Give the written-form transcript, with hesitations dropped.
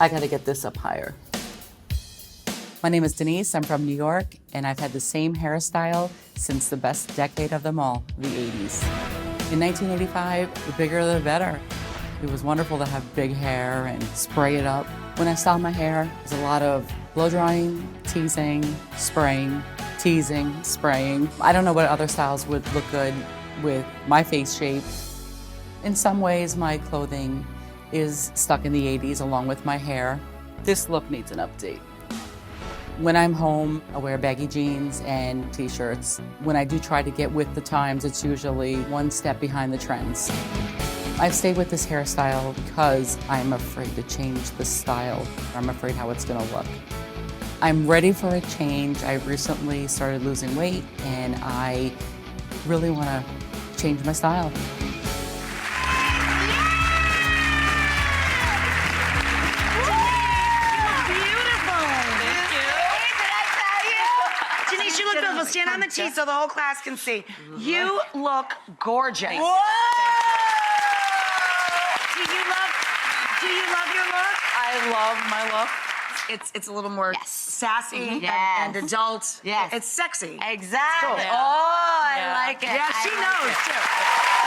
I gotta get this up higher. My name is Denise, I'm from New York, and I've had the same hairstyle since the best decade of them all, the 80s. In 1985, the bigger the better. It was wonderful to have big hair and spray it up. When I styled my hair, there's a lot of blow drying, teasing, spraying, teasing, spraying. I don't know what other styles would look good with my face shape. In some ways, my clothing is stuck in the 80s along with my hair. This look needs an update. When I'm home, I wear baggy jeans and t-shirts. When I do try to get with the times, it's usually one step behind the trends. I've stayed with this hairstyle because I'm afraid to change the style. I'm afraid how it's gonna look. I'm ready for a change. I recently started losing weight and I really wanna change my style. You look beautiful. Stand on the tee so the whole class can see. You look gorgeous. Whoa! Do you love your look? I love my look. It's a little more sassy and adult. Yes. It's sexy. Exactly. Cool. Oh, I like it. Yeah, she knows too.